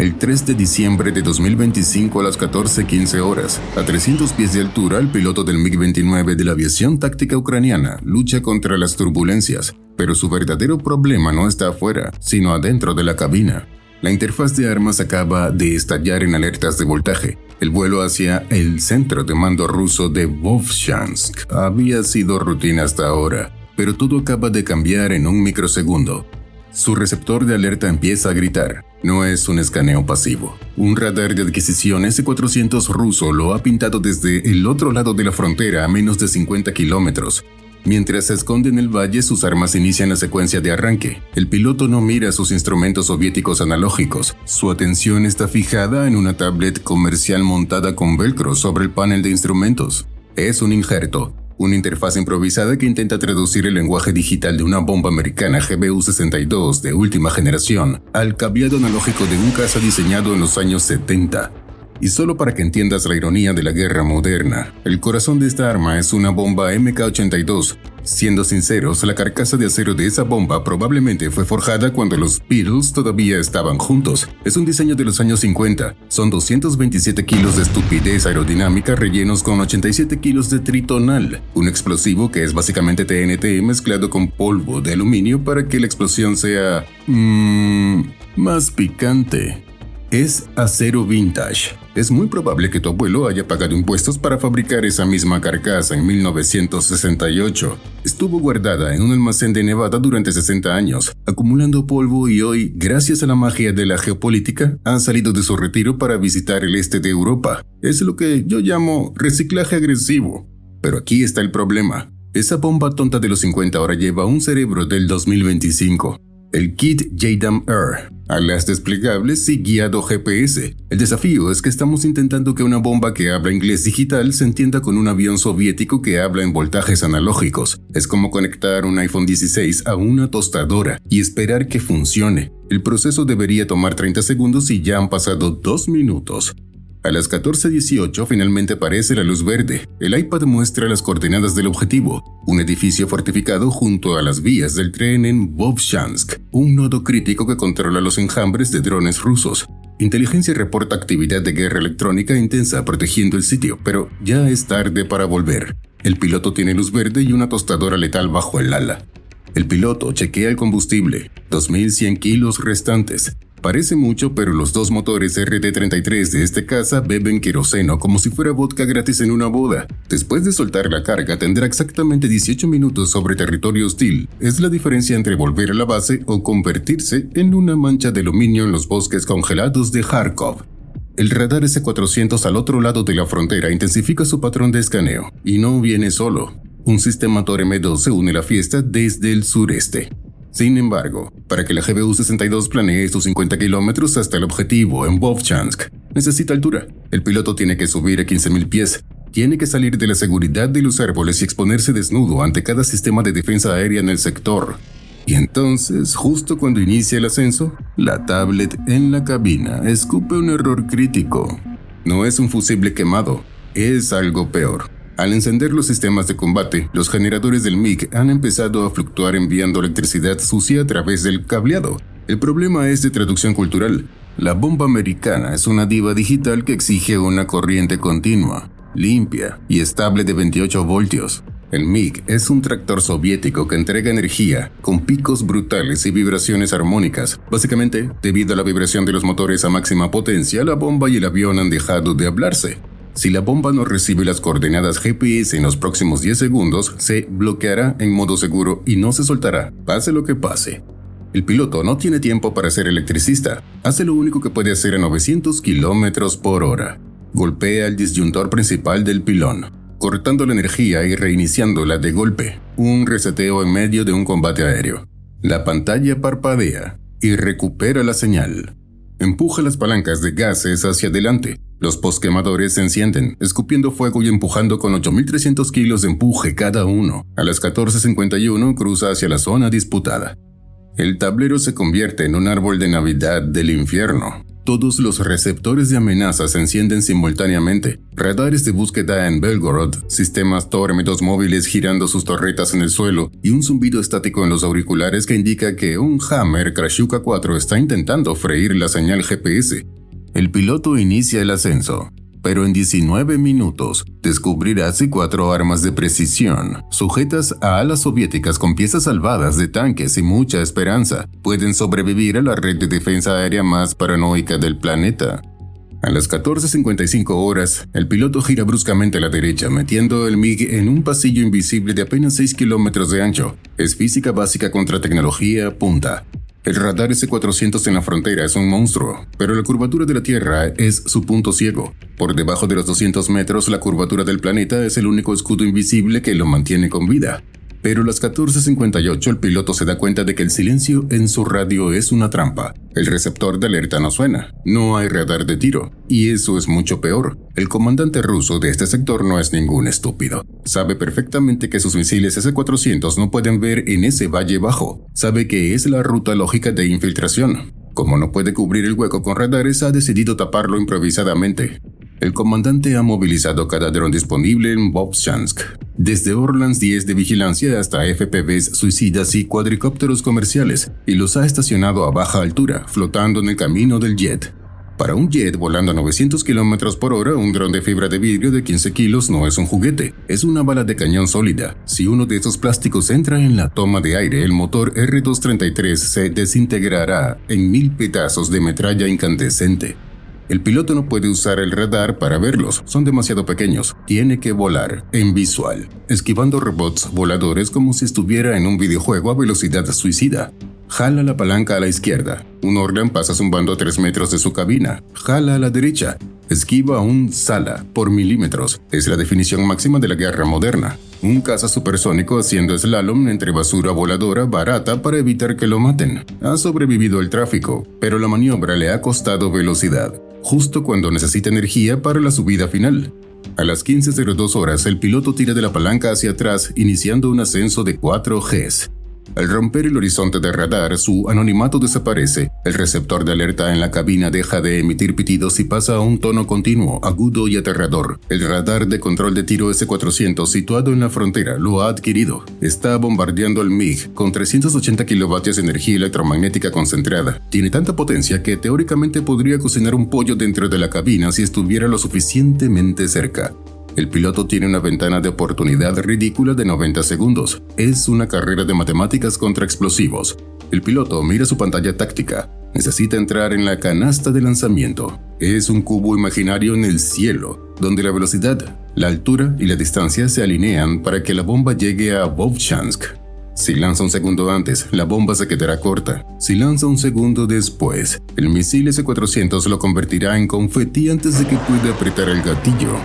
El 3 de diciembre de 2025 a las 14:15 horas, a 300 pies de altura, el piloto del MiG-29 de la aviación táctica ucraniana lucha contra las turbulencias, pero su verdadero problema no está afuera, sino adentro de la cabina. La interfaz de armas acaba de estallar en alertas de voltaje. El vuelo hacia el centro de mando ruso de Vovchansk había sido rutina hasta ahora, pero todo acaba de cambiar en un microsegundo. Su receptor de alerta empieza a gritar. No es un escaneo pasivo. Un radar de adquisición S-400 ruso lo ha pintado desde el otro lado de la frontera a menos de 50 kilómetros. Mientras se esconde en el valle, sus armas inician la secuencia de arranque. El piloto no mira sus instrumentos soviéticos analógicos. Su atención está fijada en una tablet comercial montada con velcro sobre el panel de instrumentos. Es un injerto. Una interfaz improvisada que intenta traducir el lenguaje digital de una bomba americana GBU-62 de última generación al cableado analógico de un caza diseñado en los años 70. Y solo para que entiendas la ironía de la guerra moderna, el corazón de esta arma es una bomba MK-82. Siendo sinceros, la carcasa de acero de esa bomba probablemente fue forjada cuando los Beatles todavía estaban juntos. Es un diseño de los años 50. Son 227 kilos de estupidez aerodinámica rellenos con 87 kilos de tritonal, un explosivo que es básicamente TNT mezclado con polvo de aluminio para que la explosión sea... más picante. Es acero vintage. Es muy probable que tu abuelo haya pagado impuestos para fabricar esa misma carcasa en 1968. Estuvo guardada en un almacén de Nevada durante 60 años, acumulando polvo y hoy, gracias a la magia de la geopolítica, ha salido de su retiro para visitar el este de Europa. Es lo que yo llamo reciclaje agresivo. Pero aquí está el problema. Esa bomba tonta de los 50 ahora lleva un cerebro del 2025. El kit JDAM-R, alas desplegables y guiado GPS. El desafío es que estamos intentando que una bomba que habla inglés digital se entienda con un avión soviético que habla en voltajes analógicos. Es como conectar un iPhone 16 a una tostadora y esperar que funcione. El proceso debería tomar 30 segundos y ya han pasado 2 minutos. A las 14:18 finalmente aparece la luz verde. El iPad muestra las coordenadas del objetivo, un edificio fortificado junto a las vías del tren en Vovchansk, un nodo crítico que controla los enjambres de drones rusos. Inteligencia reporta actividad de guerra electrónica intensa protegiendo el sitio, pero ya es tarde para volver. El piloto tiene luz verde y una tostadora letal bajo el ala. El piloto chequea el combustible, 2.100 kilos restantes. Parece mucho, pero los dos motores RT-33 de este caza beben queroseno como si fuera vodka gratis en una boda. Después de soltar la carga tendrá exactamente 18 minutos sobre territorio hostil. Es la diferencia entre volver a la base o convertirse en una mancha de aluminio en los bosques congelados de Kharkov. El radar S-400 al otro lado de la frontera intensifica su patrón de escaneo. Y no viene solo. Un sistema Tor M2 se une a la fiesta desde el sureste. Sin embargo, para que la GBU-62 planee sus 50 kilómetros hasta el objetivo en Vovchansk, necesita altura. El piloto tiene que subir a 15.000 pies. Tiene que salir de la seguridad de los árboles y exponerse desnudo ante cada sistema de defensa aérea en el sector. Y entonces, justo cuando inicia el ascenso, la tablet en la cabina escupe un error crítico. No es un fusible quemado, es algo peor. Al encender los sistemas de combate, los generadores del MiG han empezado a fluctuar enviando electricidad sucia a través del cableado. El problema es de traducción cultural. La bomba americana es una diva digital que exige una corriente continua, limpia y estable de 28 voltios. El MiG es un tractor soviético que entrega energía con picos brutales y vibraciones armónicas. Básicamente, debido a la vibración de los motores a máxima potencia, la bomba y el avión han dejado de hablarse. Si la bomba no recibe las coordenadas GPS en los próximos 10 segundos, se bloqueará en modo seguro y no se soltará, pase lo que pase. El piloto no tiene tiempo para ser electricista, hace lo único que puede hacer a 900 km por hora. Golpea el disyuntor principal del pilón, cortando la energía y reiniciándola de golpe, un reseteo en medio de un combate aéreo. La pantalla parpadea y recupera la señal. Empuja las palancas de gases hacia adelante. Los posquemadores se encienden, escupiendo fuego y empujando con 8.300 kilos de empuje cada uno. A las 14:51 cruza hacia la zona disputada. El tablero se convierte en un árbol de Navidad del infierno. Todos los receptores de amenaza se encienden simultáneamente. Radares de búsqueda en Belgorod, sistemas Tor M2 móviles girando sus torretas en el suelo y un zumbido estático en los auriculares que indica que un Hammer Krashuka 4 está intentando freír la señal GPS. El piloto inicia el ascenso, pero en 19 minutos descubrirá si 4 armas de precisión, sujetas a alas soviéticas con piezas salvadas de tanques y mucha esperanza, pueden sobrevivir a la red de defensa aérea más paranoica del planeta. A las 14:55 horas, el piloto gira bruscamente a la derecha, metiendo el MiG en un pasillo invisible de apenas 6 kilómetros de ancho. Es física básica contra tecnología punta. El radar S-400 en la frontera es un monstruo, pero la curvatura de la Tierra es su punto ciego. Por debajo de los 200 metros, la curvatura del planeta es el único escudo invisible que lo mantiene con vida. Pero a las 14:58 el piloto se da cuenta de que el silencio en su radio es una trampa. El receptor de alerta no suena, no hay radar de tiro, y eso es mucho peor. El comandante ruso de este sector no es ningún estúpido. Sabe perfectamente que sus misiles S-400 no pueden ver en ese valle bajo. Sabe que es la ruta lógica de infiltración. Como no puede cubrir el hueco con radares, ha decidido taparlo improvisadamente. El comandante ha movilizado cada dron disponible en Vovchansk, desde Orlan 10 de vigilancia hasta FPVs suicidas y cuadricópteros comerciales, y los ha estacionado a baja altura, flotando en el camino del jet. Para un jet volando a 900 km por hora, un dron de fibra de vidrio de 15 kilos no es un juguete, es una bala de cañón sólida. Si uno de esos plásticos entra en la toma de aire, el motor R-233 se desintegrará en 1000 pedazos de metralla incandescente. El piloto no puede usar el radar para verlos, son demasiado pequeños. Tiene que volar en visual, esquivando robots voladores como si estuviera en un videojuego a velocidad suicida. Jala la palanca a la izquierda. Un Orlan pasa zumbando a 3 metros de su cabina. Jala a la derecha. Esquiva un Sala por milímetros. Es la definición máxima de la guerra moderna. Un caza supersónico haciendo slalom entre basura voladora barata para evitar que lo maten. Ha sobrevivido el tráfico, pero la maniobra le ha costado velocidad, justo cuando necesita energía para la subida final. A las 15:02 horas, el piloto tira de la palanca hacia atrás, iniciando un ascenso de 4 Gs. Al romper el horizonte de radar, su anonimato desaparece. El receptor de alerta en la cabina deja de emitir pitidos y pasa a un tono continuo, agudo y aterrador. El radar de control de tiro S-400 situado en la frontera lo ha adquirido. Está bombardeando el MiG con 380 kilovatios de energía electromagnética concentrada. Tiene tanta potencia que teóricamente podría cocinar un pollo dentro de la cabina si estuviera lo suficientemente cerca. El piloto tiene una ventana de oportunidad ridícula de 90 segundos. Es una carrera de matemáticas contra explosivos. El piloto mira su pantalla táctica. Necesita entrar en la canasta de lanzamiento. Es un cubo imaginario en el cielo, donde la velocidad, la altura y la distancia se alinean para que la bomba llegue a Vovchansk. Si lanza un segundo antes, la bomba se quedará corta. Si lanza un segundo después, el misil S-400 lo convertirá en confeti antes de que pueda apretar el gatillo.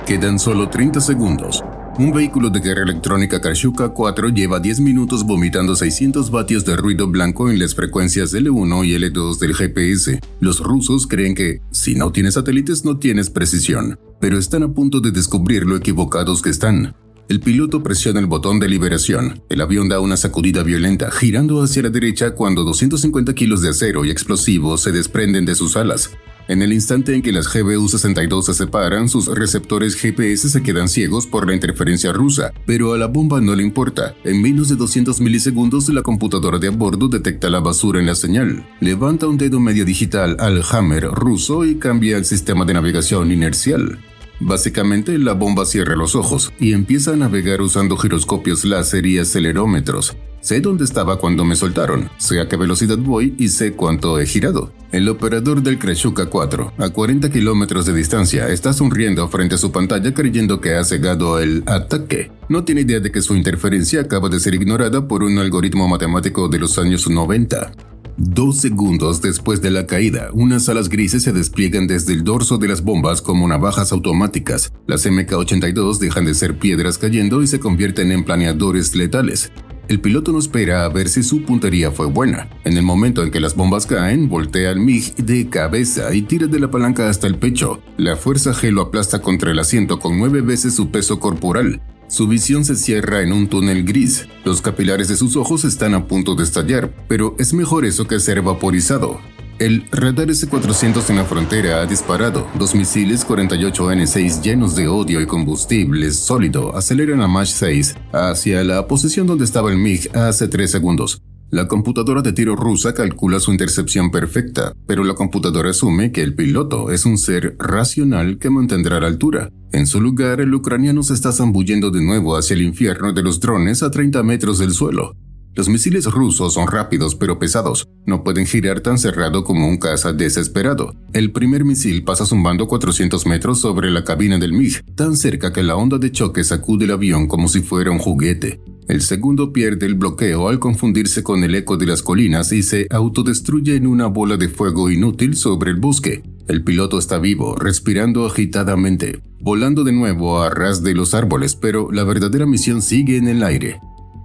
Quedan solo 30 segundos. Un vehículo de guerra electrónica Krashuka-4 lleva 10 minutos vomitando 600 vatios de ruido blanco en las frecuencias L1 y L2 del GPS. Los rusos creen que, si no tienes satélites, no tienes precisión, pero están a punto de descubrir lo equivocados que están. El piloto presiona el botón de liberación. El avión da una sacudida violenta, girando hacia la derecha cuando 250 kilos de acero y explosivos se desprenden de sus alas. En el instante en que las GBU-62 se separan, sus receptores GPS se quedan ciegos por la interferencia rusa, pero a la bomba no le importa. En menos de 200 milisegundos, la computadora de a bordo detecta la basura en la señal. Levanta un dedo medio digital al Hammer ruso y cambia el sistema de navegación inercial. Básicamente, la bomba cierra los ojos y empieza a navegar usando giroscopios láser y acelerómetros. Sé dónde estaba cuando me soltaron, sé a qué velocidad voy y sé cuánto he girado. El operador del Krashuka-4, a 40 kilómetros de distancia, está sonriendo frente a su pantalla creyendo que ha cegado el ataque. No tiene idea de que su interferencia acaba de ser ignorada por un algoritmo matemático de los años 90. 2 segundos después de la caída, unas alas grises se despliegan desde el dorso de las bombas como navajas automáticas. Las MK-82 dejan de ser piedras cayendo y se convierten en planeadores letales. El piloto no espera a ver si su puntería fue buena. En el momento en que las bombas caen, voltea el MiG de cabeza y tira de la palanca hasta el pecho. La fuerza G lo aplasta contra el asiento con 9 veces su peso corporal. Su visión se cierra en un túnel gris. Los capilares de sus ojos están a punto de estallar, pero es mejor eso que ser vaporizado. El radar S-400 en la frontera ha disparado. 2 misiles 48N6 llenos de odio y combustible sólido aceleran a Mach 6 hacia la posición donde estaba el MiG hace 3 segundos. La computadora de tiro rusa calcula su intercepción perfecta, pero la computadora asume que el piloto es un ser racional que mantendrá la altura. En su lugar, el ucraniano se está zambullendo de nuevo hacia el infierno de los drones a 30 metros del suelo. Los misiles rusos son rápidos pero pesados. No pueden girar tan cerrado como un caza desesperado. El primer misil pasa zumbando 400 metros sobre la cabina del MiG, tan cerca que la onda de choque sacude el avión como si fuera un juguete. El segundo pierde el bloqueo al confundirse con el eco de las colinas y se autodestruye en una bola de fuego inútil sobre el bosque. El piloto está vivo, respirando agitadamente, volando de nuevo a ras de los árboles, pero la verdadera misión sigue en el aire.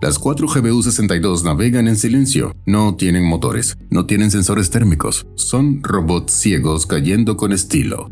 Las 4 GBU-62 navegan en silencio, no tienen motores, no tienen sensores térmicos, son robots ciegos cayendo con estilo.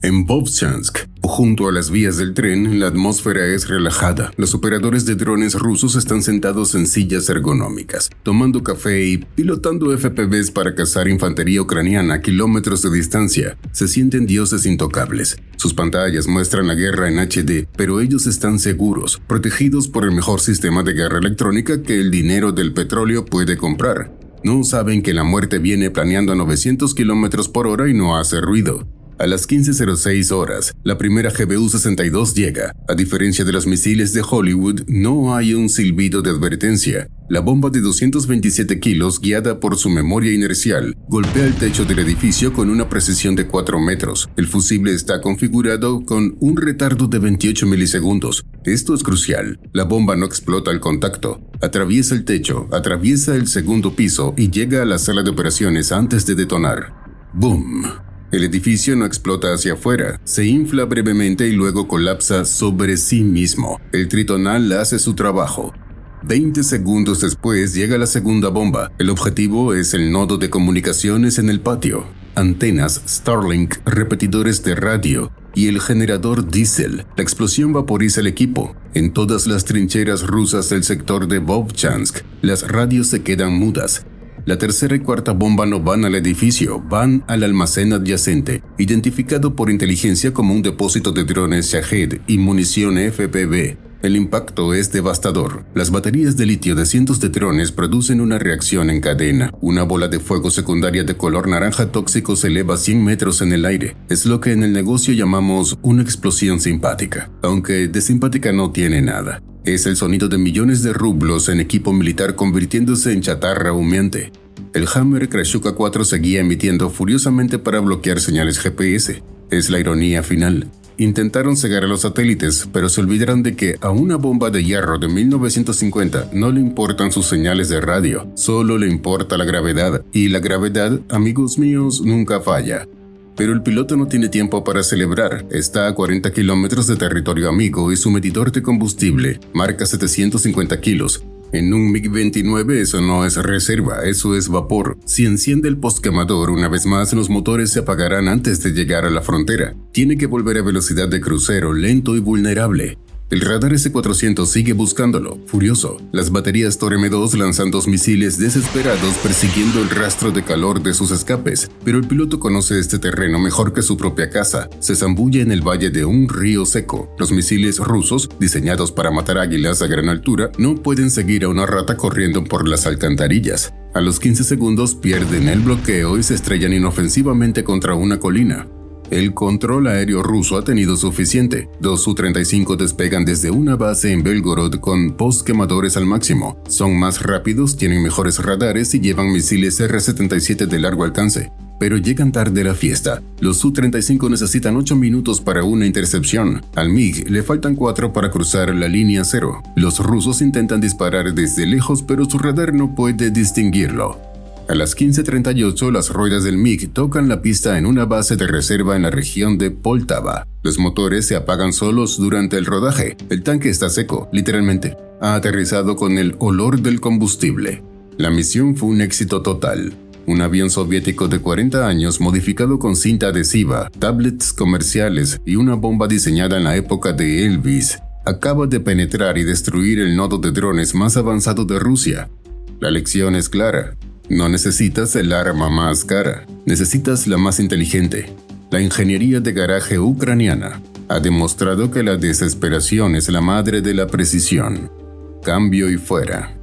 En Vovchansk, junto a las vías del tren, la atmósfera es relajada. Los operadores de drones rusos están sentados en sillas ergonómicas, tomando café y pilotando FPVs para cazar infantería ucraniana a kilómetros de distancia. Se sienten dioses intocables. Sus pantallas muestran la guerra en HD, pero ellos están seguros, protegidos por el mejor sistema de guerra electrónica que el dinero del petróleo puede comprar. No saben que la muerte viene planeando a 900 km por hora y no hace ruido. A las 15:06 horas, la primera GBU-62 llega. A diferencia de los misiles de Hollywood, no hay un silbido de advertencia. La bomba de 227 kilos, guiada por su memoria inercial, golpea el techo del edificio con una precisión de 4 metros. El fusible está configurado con un retardo de 28 milisegundos. Esto es crucial. La bomba no explota al contacto. Atraviesa el techo, atraviesa el segundo piso y llega a la sala de operaciones antes de detonar. ¡Boom! El edificio no explota hacia afuera, se infla brevemente y luego colapsa sobre sí mismo. El tritonal hace su trabajo. 20 segundos después llega la segunda bomba. El objetivo es el nodo de comunicaciones en el patio. Antenas, Starlink, repetidores de radio y el generador diésel. La explosión vaporiza el equipo. En todas las trincheras rusas del sector de Vovchansk, las radios se quedan mudas. La tercera y cuarta bomba no van al edificio, van al almacén adyacente, identificado por inteligencia como un depósito de drones Shahed y munición FPV. El impacto es devastador. Las baterías de litio de cientos de drones producen una reacción en cadena. Una bola de fuego secundaria de color naranja tóxico se eleva 100 metros en el aire. Es lo que en el negocio llamamos una explosión simpática, aunque de simpática no tiene nada. Es el sonido de millones de rublos en equipo militar convirtiéndose en chatarra humeante. El Hammer Krashuka 4 seguía emitiendo furiosamente para bloquear señales GPS. Es la ironía final. Intentaron cegar a los satélites, pero se olvidaron de que a una bomba de hierro de 1950 no le importan sus señales de radio, solo le importa la gravedad, y la gravedad, amigos míos, nunca falla. Pero el piloto no tiene tiempo para celebrar, está a 40 kilómetros de territorio amigo y su medidor de combustible marca 750 kilos. En un MiG-29 eso no es reserva, eso es vapor. Si enciende el postquemador, una vez más los motores se apagarán antes de llegar a la frontera. Tiene que volver a velocidad de crucero, lento y vulnerable. El radar S-400 sigue buscándolo, furioso. Las baterías Thor M2 lanzan 2 misiles desesperados persiguiendo el rastro de calor de sus escapes, pero el piloto conoce este terreno mejor que su propia casa. Se zambulle en el valle de un río seco. Los misiles rusos, diseñados para matar águilas a gran altura, no pueden seguir a una rata corriendo por las alcantarillas. A los 15 segundos pierden el bloqueo y se estrellan inofensivamente contra una colina. El control aéreo ruso ha tenido suficiente. 2 Su-35 despegan desde una base en Belgorod con postquemadores al máximo. Son más rápidos, tienen mejores radares y llevan misiles R-77 de largo alcance. Pero llegan tarde a la fiesta. Los Su-35 necesitan 8 minutos para una intercepción. Al MiG le faltan 4 para cruzar la línea cero. Los rusos intentan disparar desde lejos, pero su radar no puede distinguirlo. A las 15:38, las ruedas del MiG tocan la pista en una base de reserva en la región de Poltava. Los motores se apagan solos durante el rodaje. El tanque está seco, literalmente. Ha aterrizado con el olor del combustible. La misión fue un éxito total. Un avión soviético de 40 años modificado con cinta adhesiva, tablets comerciales y una bomba diseñada en la época de Elvis acaba de penetrar y destruir el nodo de drones más avanzado de Rusia. La lección es clara. No necesitas el arma más cara, necesitas la más inteligente. La ingeniería de garaje ucraniana ha demostrado que la desesperación es la madre de la precisión. Cambio y fuera.